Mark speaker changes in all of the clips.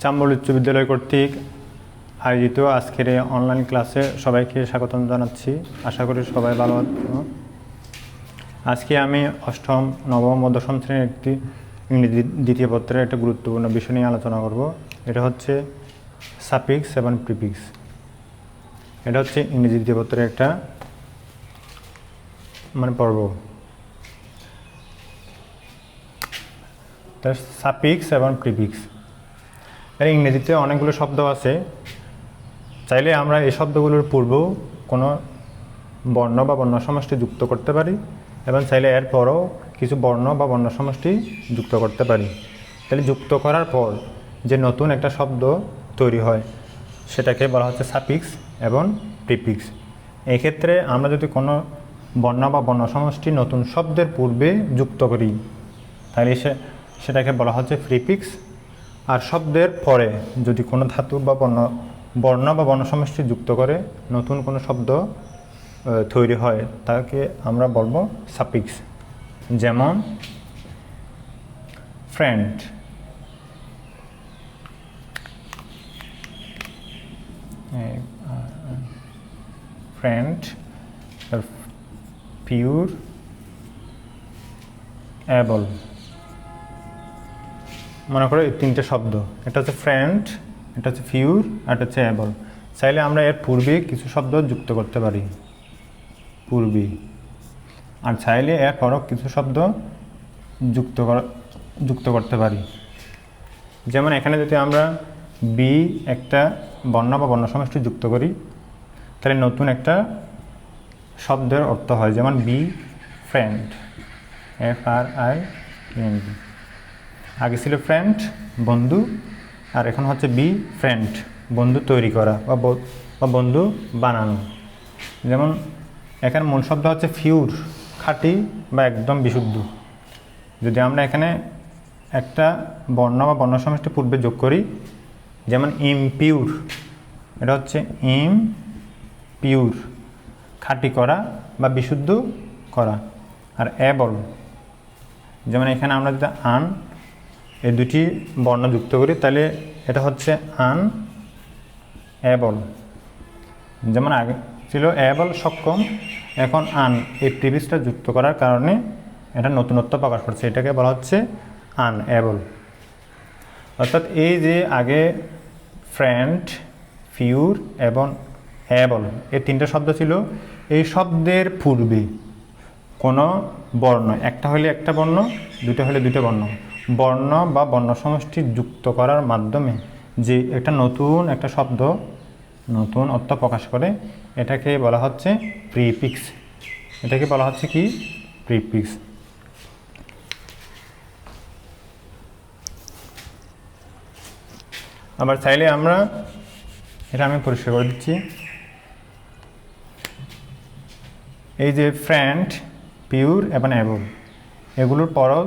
Speaker 1: চাম্বল উচ্চ বিদ্যালয় কর্তৃক আয়োজিত আজকের এই অনলাইন ক্লাসে সবাইকে স্বাগতম জানাচ্ছি। আশা করি সবাই ভালো আছো। আজকে আমি অষ্টম, নবম ও দশম শ্রেণীর একটি ইংরেজি দ্বিতীয় পত্রের একটা গুরুত্বপূর্ণ বিষয় নিয়ে আলোচনা করব। এটা হচ্ছে সাফিক্স এবং প্রিফিক্স। এটা হচ্ছে ইংরেজি দ্বিতীয় পত্রের একটা পর্ব। তার সাফিক্স এবং প্রিফিক্স, এর ইংরেজিতে অনেকগুলো শব্দ আছে। চাইলে আমরা এই শব্দগুলোর পূর্বেও কোনো বর্ণ বা বর্ণ সমষ্টি যুক্ত করতে পারি এবং চাইলে এর পরও কিছু বর্ণ বা বর্ণ সমষ্টি যুক্ত করতে পারি। তাহলে যুক্ত করার পর যে নতুন একটা শব্দ তৈরি হয় সেটাকে বলা হচ্ছে সাফিক্স এবং প্রিফিক্স। এই ক্ষেত্রে আমরা যদি কোনো বর্ণ বা বর্ণ সমষ্টি নতুন শব্দের পূর্বে যুক্ত করি তাহলে সেটাকে বলা হচ্ছে প্রিফিক্স। আর শব্দের পরে যদি কোনো ধাতু বা বর্ণ বা বর্ণ সমষ্টি যুক্ত করে নতুন কোনো শব্দ তৈরি হয় তাকে আমরা বলবো সাফিক্স। যেমন ফ্রেন্ড, পিওর, অ্যাবল। মনে করো এই তিনটে শব্দ, এটা হচ্ছে ফ্রেন্ড, এটা হচ্ছে পিওর, আর এটা হচ্ছে অ্যাবল। চাইলে আমরা এর পূর্বে কিছু শব্দ যুক্ত করতে পারি, পূর্বে, আর চাইলে এর পরও কিছু শব্দ যুক্ত করতে পারি। যেমন এখানে যদি আমরা বি একটা বর্ণ বা বর্ণ সমষ্টি যুক্ত করি তাহলে নতুন একটা শব্দের অর্থ হয়। যেমন বি ফ্রেন্ড, FRIEND। আগে ছিল ফ্রেন্ড বন্ধু, আর এখন হচ্ছে বি ফ্রেন্ড বন্ধু তৈরি করা বা বন্ধু বানানো। যেমন এখানে মূল শব্দ হচ্ছে পিওর, খাঁটি বা একদম বিশুদ্ধ। যদি আমরা এখানে একটা বর্ণ বা বর্ণ সমষ্টি পূর্বে যোগ করি, যেমন ইমপিউর, এটা হচ্ছে ইমপিউর, খাঁটি করা বা বিশুদ্ধ করা। আর অ্যাবল, যেমন এখানে আমরা যদি আন এই দুটি বর্ণ যুক্ত করি তাহলে এটা হচ্ছে আন অ্যাবল। যেমন আগে ছিল অ্যাবল সক্ষম, এখন আন এই প্রিফিক্সটা যুক্ত করার কারণে এটা নতুনত্ব প্রকাশ করছে, এটাকে বলা হচ্ছে আন অ্যাবল। অর্থাৎ এই যে আগে ফ্রেন্ড, পিওর এবং অ্যাবল এই তিনটা শব্দ ছিল, এই শব্দের পূর্বে কোনো বর্ণ, একটা হলে একটা বর্ণ, দুটো হলে দুটো বর্ণ বা বর্ণ সমষ্টি যুক্ত করার মাধ্যমে যে নতুন একটা শব্দ নতুন অর্থ প্রকাশ করে এটাকে বলা হচ্ছে প্রিফিক্স। এটাকে বলা হচ্ছে কি? প্রিফিক্স। আবার চাইলে আমরা এটা আমি পরিষ্কার করে দিচ্ছি। এই যে ফ্রেন্ড, পিওর এবং অ্যাবল এগুলোর পরও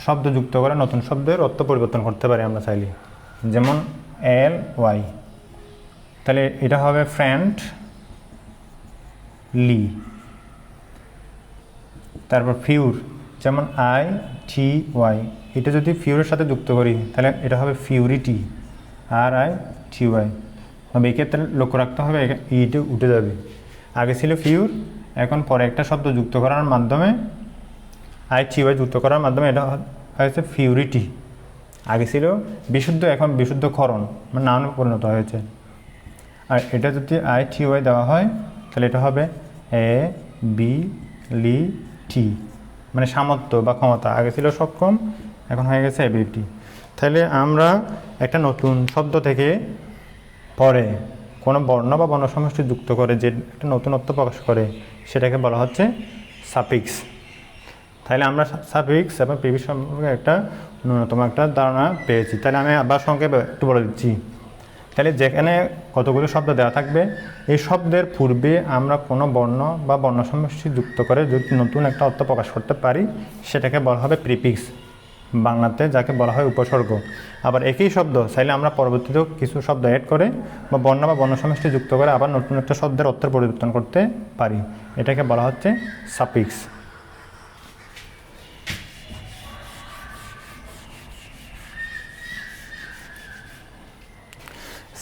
Speaker 1: শব্দ যুক্ত করে নতুন শব্দের অর্থ পরিবর্তন করতে পারি আমরা চাইলে। যেমন LY, তাহলে এটা হবে ফ্রেন্ড লি। তারপর পিওর, যেমন ITY, এটা যদি পিওরের সাথে যুক্ত করি তাহলে এটা হবে পিউরিটি, RITY। তবে এই ক্ষেত্রে লক্ষ্য রাখতে হবে ইটা উঠে যাবে। আগে ছিল পিওর, এখন পরে একটা শব্দ যুক্ত করার মাধ্যমে ITY যুক্ত করার মাধ্যমে এটা হয়েছে পিউরিটি। আগে ছিল বিশুদ্ধ, এখন বিশুদ্ধকরণ নাউনে পরিণত হয়েছে। আর এটা যদি ITY দেওয়া হয় তাহলে এটা হবে ABILITY, সামর্থ্য বা ক্ষমতা। আগে ছিল সক্ষম, এখন হয়ে গেছে অ্যাবিলিটি। তাহলে আমরা একটা নতুন শব্দ থেকে পরে কোনো বর্ণ বা বর্ণ সমষ্টি যুক্ত করে যে একটা নতুনত্ব প্রকাশ করে সেটাকে বলা হচ্ছে সাফিক্স। তাহলে আমরা সাফিক্স এবং প্রিফিক্স সম্পর্কে একটা ন্যূনতম একটা ধারণা পেয়েছি। তাহলে আমি আবার সংক্ষেপে একটু বলে দিচ্ছি। তাহলে যেখানে কতগুলো শব্দ দেওয়া থাকবে, এই শব্দের পূর্বে আমরা কোনো বর্ণ বা বর্ণ সমষ্টি যুক্ত করে যদি নতুন একটা অর্থ প্রকাশ করতে পারি সেটাকে বলা হবে প্রিফিক্স, বাংলাতে যাকে বলা হয় উপসর্গ। আবার একই শব্দ চাইলে আমরা পরবর্তীতেও কিছু শব্দ অ্যাড করে বা বর্ণ সমষ্টি যুক্ত করে আবার নতুন একটা শব্দের অর্থ পরিবর্তন করতে পারি, এটাকে বলা হচ্ছে সাফিক্স।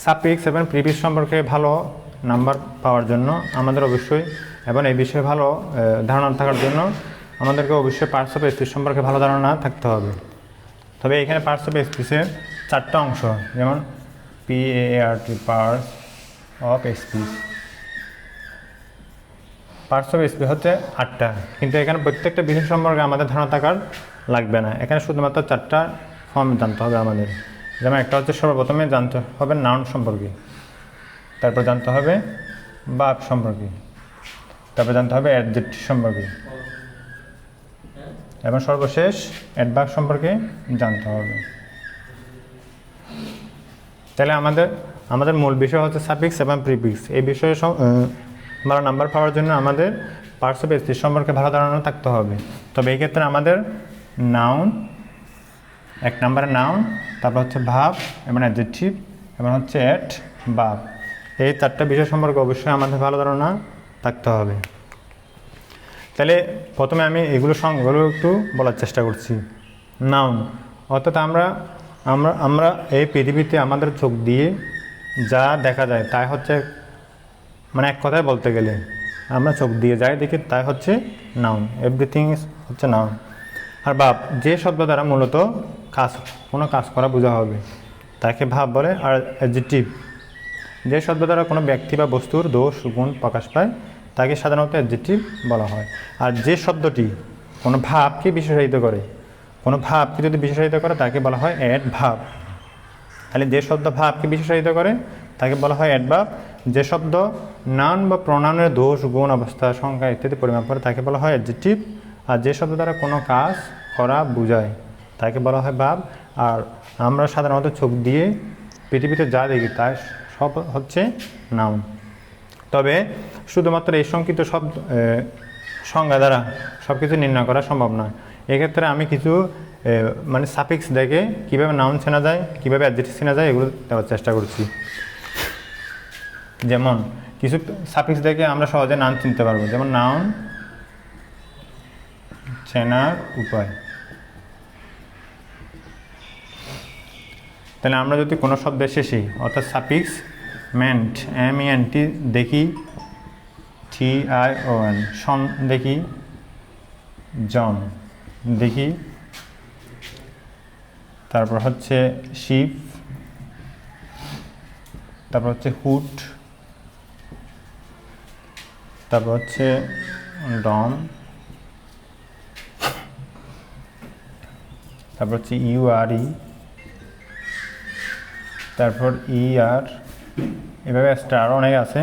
Speaker 1: সাফিক্স এবং প্রিফিক্স সম্পর্কে ভালো নাম্বার পাওয়ার জন্য আমাদের অবশ্যই এবং এই বিষয়ে ভালো ধারণা থাকার জন্য আমাদেরকে অবশ্যই পার্টস অফ স্পিচ সম্পর্কে ভালো ধারণা থাকতে হবে। তবে এখানে পার্টস অফ স্পিচের 4টা অংশ, যেমন PART parts of speech. Parts of speech হচ্ছে 8টা, কিন্তু এখানে প্রত্যেকটা বিষয় সম্পর্কে আমাদের ধারণা থাকার লাগবে না। এখানে শুধুমাত্র 4টা ফর্ম জানতে হবে আমাদের। যেমন একটা হচ্ছে সর্বপ্রথমে জানতে হবে নাউন সম্পর্কে, তারপর জানতে হবে ভার্ব সম্পর্কে, তারপর জানতে হবে অ্যাডজেক্টিভ সম্পর্কে, এবং সর্বশেষ অ্যাডভার্ব সম্পর্কে জানতে হবে। তাহলে আমাদের মূল বিষয় হচ্ছে সাফিক্স এবং প্রিফিক্স। এই বিষয়ে ভালো নাম্বার পাওয়ার জন্য আমাদের পার্টস অফ স্পিচ সম্পর্কে ভালো ধারণা থাকতে হবে। তবে এই ক্ষেত্রে আমাদের নাউন, 1 নম্বরে নাউন, তারপর হচ্ছে ভার্ব এবং অ্যাডজেক্টিভ এবং হচ্ছে অ্যাডভার্ব, এই 4টা বিষয় সম্পর্কে অবশ্যই আমাদের ভালো ধারণা থাকতে হবে। তাহলে প্রথমে আমি এগুলো সংজ্ঞাগুলো একটু বলার চেষ্টা করছি। নাউন অর্থাৎ আমরা এই পৃথিবীতে আমাদের চোখ দিয়ে যা দেখা যায় তাই হচ্ছে, মানে এক কথায় বলতে গেলে আমরা চোখ দিয়ে যাই দেখি তাই হচ্ছে নাউন। এভরিথিং হচ্ছে নাউন। আর ভাব যে শব্দ দ্বারা মূলত কোনো কাজ করা বোঝা হবে তাকে ভাব বলে। আর অ্যাডজেক্টিভ যে শব্দ দ্বারা কোনো ব্যক্তি বা বস্তুর দোষ গুণ প্রকাশ পায় তাকে সাধারণত অ্যাডজেক্টিভ বলা হয়। আর যে শব্দটি কোনো ভাবকে বিশেষায়িত করে, কোনো ভাবকে যদি বিশেষায়িত করে তাকে বলা হয় অ্যাডভার্ব। তাহলে যে শব্দ ভাবকে বিশেষায়িত করে তাকে বলা হয় অ্যাডভার্ব। যে শব্দ নাউন বা প্রোনাউনের দোষ গুণ অবস্থা সংখ্যা ইত্যাদি পরিমাপ করে তাকে বলা হয় অ্যাডজেক্টিভ। আর যে শব্দ দ্বারা কোনো কাজ করা বোঝায় তাকে বলা হয় ভার্ব। আর আমরা সাধারণত চোখ দিয়ে পৃথিবীতে যা দেখি তাই সব হচ্ছে নাউন। তবে শুধুমাত্র এই সংক্ষিপ্ত সংজ্ঞা দ্বারা সব কিছু নির্ণয় করা সম্ভব নয়। এক্ষেত্রে আমি কিছু মানে সাফিক্স দেখে কীভাবে নাউন চেনা যায়, কীভাবে অ্যাডজেক্টিভ চেনা যায়, এগুলো দেওয়ার চেষ্টা করছি। যেমন কিছু সাফিক্স দেখে আমরা সহজে নাউন চিনতে পারবো। যেমন নাউন চেনার উপায়। তাহলে আমরা যদি কোনো শব্দের শেষে অর্থাৎ সাফিক্স মেন্ট MENT দেখি, TION শন দেখি, জন দেখি, তারপর হচ্ছে শিপ, তারপর হচ্ছে হুড, তারপর হচ্ছে ডম, তারপর হচ্ছে URE, তারপর ER, এভাবে স্টার অনেক আছে।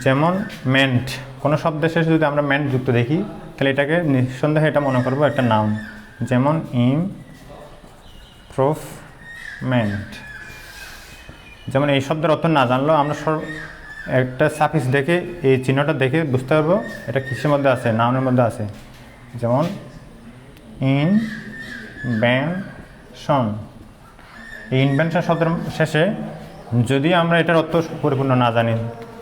Speaker 1: যেমন মেন্ট, কোনো শব্দের শেষে যদি আমরা মেন্ট যুক্ত দেখি তাহলে এটাকে নিঃসন্দেহে এটা মনে করবো একটা নাউন। যেমন ইমপ্রুভমেন্ট। যেমন এই শব্দের অর্থ না জানলেও আমরা একটা সাফিক্স দেখে এই চিহ্নটা দেখে বুঝতে পারবো এটা কিসের মধ্যে আছে, নাউনের মধ্যে আছে। যেমন ইনভেনশন। এই ইনভেনশন শব্দের শেষে যদি আমরা এটার অর্থ পরিপূর্ণ না জানি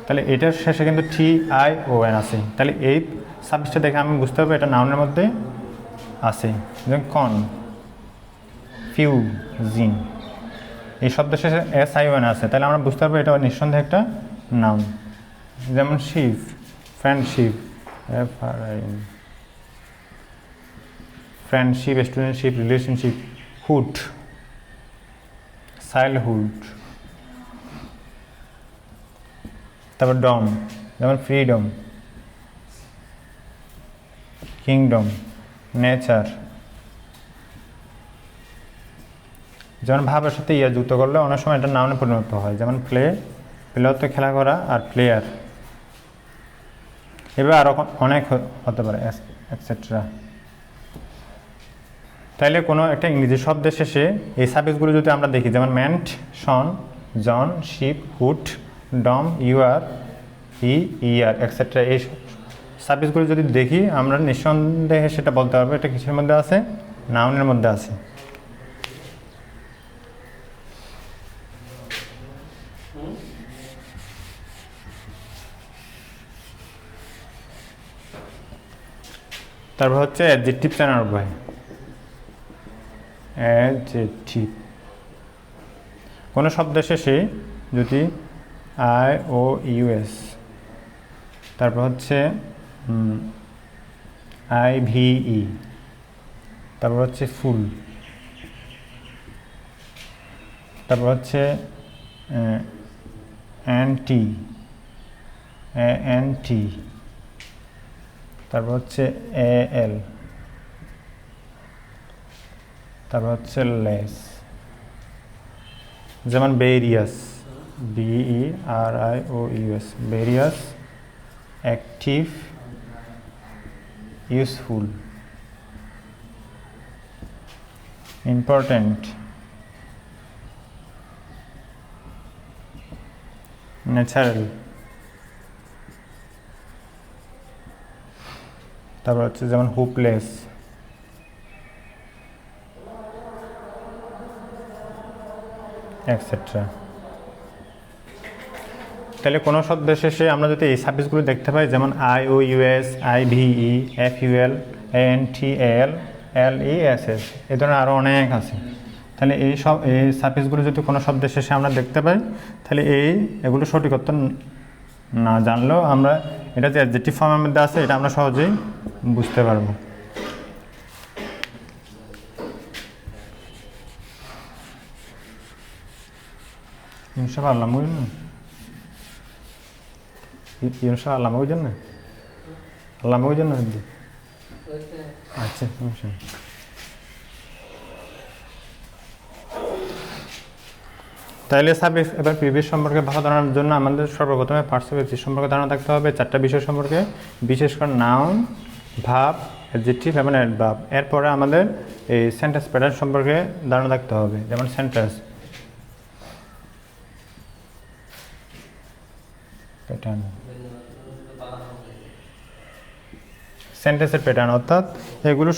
Speaker 1: তাহলে এটার শেষে কিন্তু TION আছে। তাহলে এই সাফিক্সটা দেখে আমি বুঝতে পারবো এটা নাউনের মধ্যে আছে। যেমন কনফিউজিং, এই শব্দের শেষে SION আছে, তাহলে আমরা বুঝতে পারবো এটা নিঃসন্দেহে একটা নাউন। যেমন ship, friendship, FRIN, friendship, studentship, relationship, hood, childhood, তারপর ডম, যেমন ফ্রিডম, কিংডম, নেচার। যেমন ভাবের সাথে ইয়া যুক্ত করলে অনেক সময় এটা নাউনে পরিণত হয়। যেমন প্লে হচ্ছে খেলা করা, আর প্লেয়ার। এভাবে আরও অনেক হতে পারে এটসেট্রা। তাইলে কোনো একটা ইংরেজি শব্দের শেষে এই সাফিক্সগুলো যদি আমরা দেখি, যেমন ment, tion, sion, ship, hood, dom, UR, ER etcetera, এই সাফিক্সগুলো যদি দেখি আমরা নিঃসন্দেহে সেটা বলতে পারবো এটা কিসের মধ্যে আছে, নাউনের মধ্যে আছে। তারপর হচ্ছে অ্যাডজেক্টিভ চেনার উপায়। অ্যাডজেক্টিভ কোনো শব্দের শেষে যদি আই ও ইউএস, তারপর হচ্ছে আই ভি ই, তারপর হচ্ছে ফুল, তারপর হচ্ছে এন টি, তারপর হচ্ছে এ এল, তারপর হচ্ছে লেস। যেমন various, B E R I O U S, various, active, useful, important, natural, তারপর হচ্ছে যেমন হোপলেস, এটসেট্রা। তাহলে কোনো শব্দের শেষে আমরা যদি এই সাফিক্সগুলো দেখতে পাই, যেমন I O U S, I V E, F U L, N T L, L E S S, এই ধরনের আরও অনেক আছে। তাহলে এই সাফিক্সগুলো যদি কোনো শব্দের শেষে আমরা দেখতে পাই, তাহলে এগুলো সঠিকত্ব না জানলেও আমরা এটা যে অ্যাডজেক্টিভ ফর্মের মধ্যে আছে এটা আমরা সহজেই বুঝতে পারবো। ইনশাআল্লাহ আল্লাহ বুঝলেন না, ইনশাআল্লাহ আল্লাহ বুঝলেন না, আল্লাহ বুঝলেন না। আচ্ছা, তাইলে সাফিক্স এবার প্রিভিয়াস সম্পর্কে ভালো ধারণার জন্য আমাদের সর্বপ্রথমে পার্টিসিপেটিভ সম্পর্কে ধারণা থাকতে হবে, 4টা বিষয় সম্পর্কে, বিশেষ করে নাউন, ভার্ব, অ্যাডজেক্টিভ এবং অ্যাডভার্ব। এরপরে আমাদের এই সেন্টেন্স প্যাটার্ন সম্পর্কে ধারণা থাকতে হবে। যেমন সেন্টেন্স প্যাটার্ন, সেন্টেন্সের প্যাটার্ন, অর্থাৎ এগুলো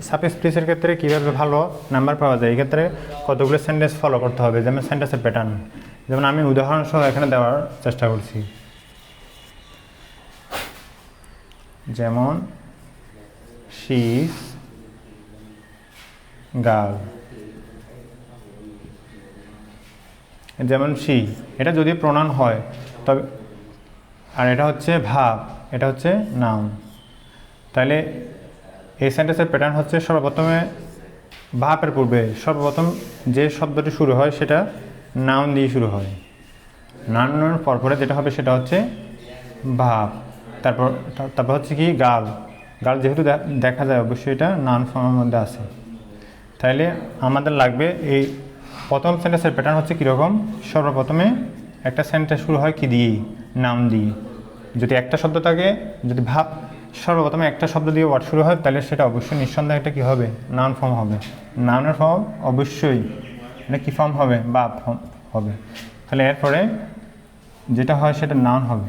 Speaker 1: সাফিক্স প্রিসের ক্ষেত্রে কীভাবে ভালো নাম্বার পাওয়া যায়, এক্ষেত্রে কতগুলো সেন্টেন্স ফলো করতে হবে। যেমন সেন্টেন্সের প্যাটার্ন, যেমন আমি উদাহরণসহ এখানে দেওয়ার চেষ্টা করছি। যেমন শি ইজ গার্ল, যেমন শি, এটা যদি প্রোনাউন হয় তবে, আর এটা হচ্ছে ভার্ব, এটা হচ্ছে নাউন। তাহলে এই সেন্টেন্সের প্যাটার্ন হচ্ছে সর্বপ্রথমে ভার্বের পূর্বে সর্বপ্রথম যে শব্দটি শুরু হয় সেটা নাউন দিয়ে শুরু হয়, নাউনের পরপরে যেটা হবে সেটা হচ্ছে ভার্ব। তারপর হচ্ছে কি গার্ল, গার্ল যেহেতু দেখা যায় অবশ্যই এটা নাউন ফর্মের মধ্যে আছে। তাইলে আমাদের লাগবে এই প্রথম সেন্টেন্সের প্যাটার্ন হচ্ছে কীরকম, সর্বপ্রথমে একটা সেন্টেন্স শুরু হয় কি দিয়ে, নাউন দিয়ে। যদি একটা শব্দ থাকে, যদি সর্বপ্রথমে একটা শব্দ দিয়ে ওয়ার্ড শুরু হয়, তাহলে সেটা অবশ্যই নিঃসন্দেহে একটা কী হবে, নাউন ফর্ম হবে। নাউনের ফর্ম অবশ্যই এটা কী ফর্ম হবে, বা ফর্ম হবে। তাহলে এরপরে যেটা হয় সেটা নাউন হবে।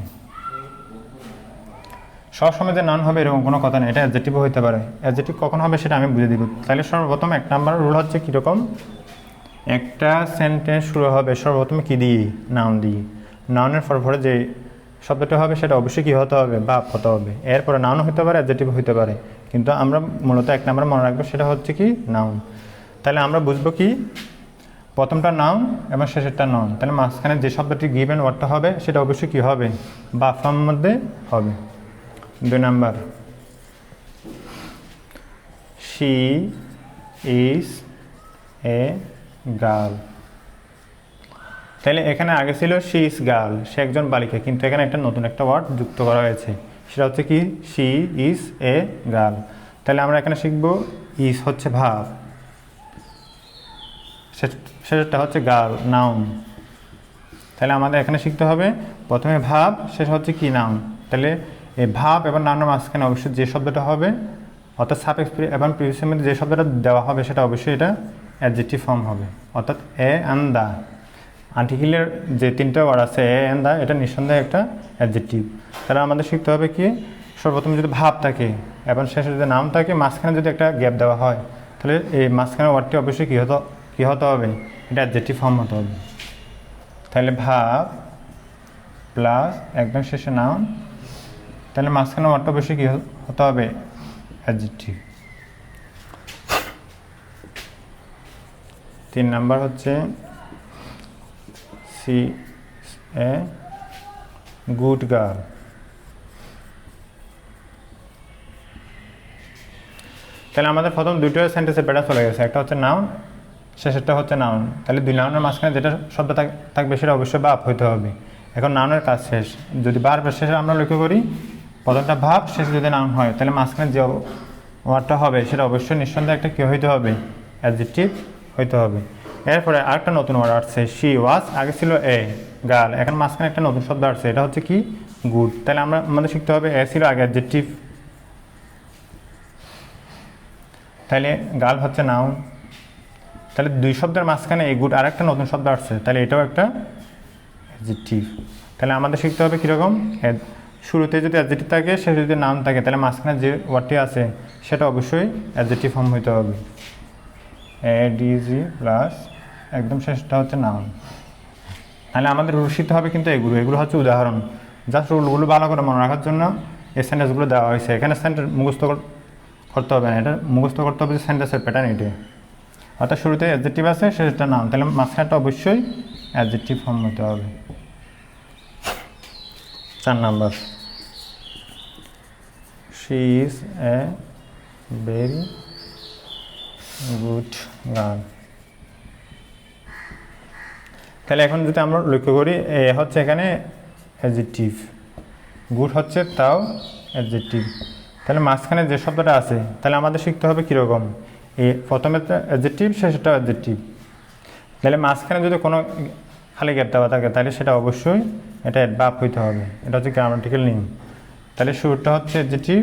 Speaker 1: সবসময় যে নাউন হবে এরকম কোনো কথা নেই, এটা অ্যাডজেক্টিভও হতে পারে। অ্যাডজেক্টিভ কখন হবে সেটা আমি বুঝে দিব। তাহলে সর্বপ্রথম 1 নাম্বার রুল হচ্ছে কীরকম, একটা সেন্টেন্স শুরু হবে সর্বপ্রথমে কী দিয়ে, নাউন দিয়ে। নাউনের পরে যে শব্দটা হবে সেটা অবশ্যই কী হতে হবে, ভার্ব হতে হবে। এরপরে নাউন হতে পারে, অ্যাডজেক্টিভ হতে পারে, কিন্তু আমরা মূলত 1 নাম্বার মনে রাখবো সেটা হচ্ছে কি, নাউন। তাহলে আমরা বুঝবো কি, প্রথমটা নাউন এবং শেষেরটা নাউন। তাহলে মাঝখানে যে শব্দটি গিভেন ওয়ার্ডটা হবে সেটা অবশ্যই কী হবে, ভার্ব ফর্মের মধ্যে হবে। 2 number, she is a girl. তাহলে এখানে আগে ছিল শি ইজ গার্ল, সে একজন বালিকা, কিন্তু এখানে একটা নতুন একটা ওয়ার্ড যুক্ত করা হয়েছে, সেটা হচ্ছে কি, শি ইজ এ গার্ল। তাহলে আমরা এখানে শিখব ইজ হচ্ছে ভার্ব, শেষটা হচ্ছে গার্ল, নাউন। তাহলে আমাদের এখানে শিখতে হবে প্রথমে ভার্ব, শেষ হচ্ছে কি, নাউন। তাহলে এই ভার্ব এবং নাউনের মাঝখানে অবশ্যই যে শব্দটা হবে, অর্থাৎ সাফিক্স এবং প্রিফিক্সের মধ্যে যে শব্দটা দেওয়া হবে সেটা অবশ্যই এটা অ্যাডজেক্টিভ ফর্ম হবে, অর্থাৎ এ অ্যান্ড দা। আর্টিকেলের যে 3টা ওয়ার্ড আছে এ অ্যান্ড দা, এটা নিঃসন্দেহে একটা অ্যাডজেক্টিভ। তাহলে আমাদের শিখতে হবে কি, সর্বপ্রথম যদি ভার্ব থাকে এবং শেষে যদি নাউন থাকে, মাঝখানে যদি একটা গ্যাপ দেওয়া হয়, তাহলে এই মাঝখানে ওয়ার্ডটি অবশ্যই কী হতে হবে, এটা অ্যাডজেক্টিভ ফর্ম হতে হবে। তাহলে ভার্ব প্লাস একদম শেষে নাউন, তাহলে মাঝখানে ওয়ার্ডটা অবশ্যই কী হতে হবে, অ্যাডজেক্টিভ। 3 নাম্বার হচ্ছে সি এ গুড গার্ল। তাহলে আমাদের প্রথম দুটো সেন্টেন্সের প্যাটার্ন চলে গেছে, একটা হচ্ছে নাউন, শেষেরটা হচ্ছে নাউন। তাহলে দুই নাউনের মাঝখানে যেটা শব্দ থাকবে সেটা অবশ্যই ভাব হইতে হবে। এখন নাউনের কাজ শেষ, যদি বারবার শেষে আমরা লক্ষ্য করি প্রথমটা ভাব, শেষে যদি নাউন হয় তাহলে মাঝখানে যে ওয়ার্ডটা হবে সেটা অবশ্যই নিঃসন্দেহে একটা কী হইতে হবে, অ্যাডজেক্টিভ হইতে হবে। এরপরে আরেকটা নতুন ওয়ার্ড আসছে, শি ওয়াজ, আগে ছিল এ গার্ল, এখন মাঝখানে একটা নতুন শব্দ আসছে, এটা হচ্ছে কি গুড। তাহলে আমাদের শিখতে হবে এ ছিল আগে অ্যাডজেক্টিভ, তাহলে গার্ল হচ্ছে নাউন, তাহলে দুই শব্দের মাঝখানে এই গুড আরেকটা নতুন শব্দ আসছে, তাহলে এটাও একটা অ্যাডজেক্টিভ। তাহলে আমাদের শিখতে হবে কীরকম, শুরুতে যদি অ্যাডজেক্টিভ থাকে, শেষে যদি নাউন থাকে, তাহলে মাঝখানে যে ওয়ার্ডটি আছে সেটা অবশ্যই অ্যাডজেক্টিভ ফর্ম হইতে হবে, এডিজি প্লাস একদম শেষটা হচ্ছে নাউন। তাহলে আমাদের রুল শিখতে হবে কিন্তু এগুলো হচ্ছে উদাহরণ, জাস্ট রুলগুলো ভালো করে মনে রাখার জন্য এই সেন্টেন্সগুলো দেওয়া হয়েছে। এখানে সেন্টেন্স মুখস্থ করতে হবে না, এটা মুখস্থ করতে হবে যে সেন্টেন্সের প্যাটার্ন এটি, অর্থাৎ শুরুতে অ্যাডজেক্টিভ আছে, শেষটা নাউন, তাহলে মাঝখানটা অবশ্যই অ্যাডজেক্টিভ ফর্ম হতে হবে। 4 number, she is a very good girl. তাহলে এখন যদি আমরা লক্ষ্য করি, এ হচ্ছে এখানে অ্যাডজেক্টিভ, গুড হচ্ছে তাও অ্যাডজেক্টিভ, তাহলে মাঝখানে যে শব্দটা আছে তাহলে আমাদের শিখতে হবে কীরকম, এ প্রথমে অ্যাডজেক্টিভ, শেষটা অ্যাডজেক্টিভ, তাহলে মাঝখানে যদি কোনো খালি গ্যাপ দেওয়া থাকে তাহলে সেটা অবশ্যই এটা অ্যাডভার্ব হইতে হবে, এটা হচ্ছে গ্রামাটিক্যাল নিয়ম। তাহলে শুরুটা হচ্ছে অ্যাডজেক্টিভ,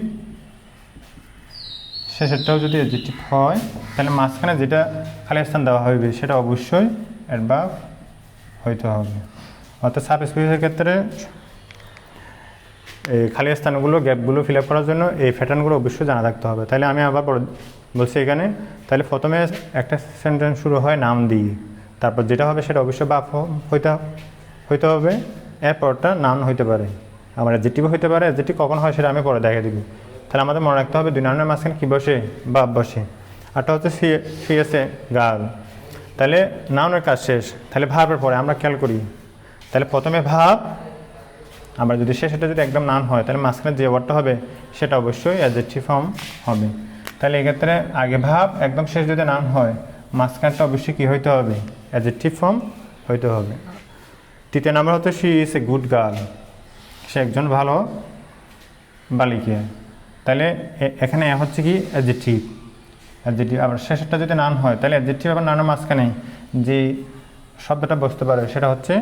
Speaker 1: শেষেরটাও যদি অ্যাডজেক্টিভ হয় তাহলে মাঝখানে যেটা খালি স্থান দেওয়া হবে সেটা অবশ্যই অ্যাডভার্ব হইতে হবে। অর্থাৎ সাবস্পেসের ক্ষেত্রে এই খালি স্থানগুলো, গ্যাপগুলো ফিল আপ করার জন্য এই প্যাটার্নগুলো অবশ্যই জানা থাকতে হবে। তাহলে আমি আবার বলছি এখানে, তাহলে প্রথমে একটা সেন্টেন্স শুরু হয় নাম দিয়ে, তারপর যেটা হবে সেটা অবশ্যই ভাব হইতে হবে, এরপরটা নাউন হইতে পারে, আমার অ্যাডজেক্টিভ হইতে পারে। অ্যাডজেক্টিভ কখন হয় সেটা আমি পরে দেখে দিব। তাহলে আমাদের মনে রাখতে হবে দুই নাউনের মাঝখানে কী বসে, ভাব বসে। আরটা হচ্ছে সি আছে গার্ল, তাহলে নাউনের কাজ শেষ, তাহলে ভাবের পরে আমরা খেয়াল করি, তাহলে প্রথমে ভাব, আমরা যদি শেষেটা যদি একদম নাউন হয় তাহলে মাঝখানে যে ওয়ার্ডটা হবে সেটা অবশ্যই অ্যাডজেক্টিভ ফর্ম হবে। তাহলে এক্ষেত্রে আগে ভাব, একদম শেষ যদি নাউন হয়, মাঝখানটা অবশ্যই কী হইতে হবে, অ্যাডজেক্টিভ ফর্ম হইতে হবে। 3 নাম্বার হচ্ছে she is a good girl, সে একজন ভালো বালিকা। তাহলে এখানে হচ্ছে কি অ্যাডজেক্টিভ, আবার শেষেরটা যদি নাউন হয় তাহলে অ্যাডজেক্টিভ আবার নাউনের মাঝখানে যে শব্দটা বসতে পারে সেটা হচ্ছে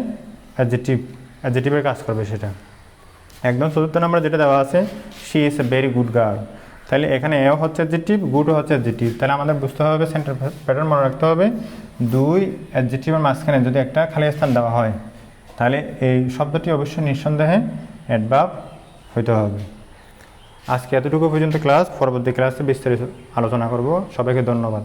Speaker 1: অ্যাডজেক্টিভের কাজ করবে সেটা। একদম 4 নাম্বার যেটা দেওয়া আছে, she is a very good girl, তাহলে এখানে এও হচ্ছে অ্যাডজেক্টিভ, গুডও হচ্ছে অ্যাডজেক্টিভ। তাহলে আমাদের বুঝতে হবে, সেন্টার প্যাটার্ন মনে রাখতে হবে, দুই অ্যাডজেক্টিভের মাঝখানে যদি একটা খালি স্থান দেওয়া হয় তাহলে এই শব্দটি অবশ্যই নিঃসন্দেহে অ্যাডভার্ব হইতে হবে। আজকে এতটুকু পর্যন্ত ক্লাস, পরবর্তী ক্লাসে বিস্তারিত আলোচনা করব। সবাইকে ধন্যবাদ।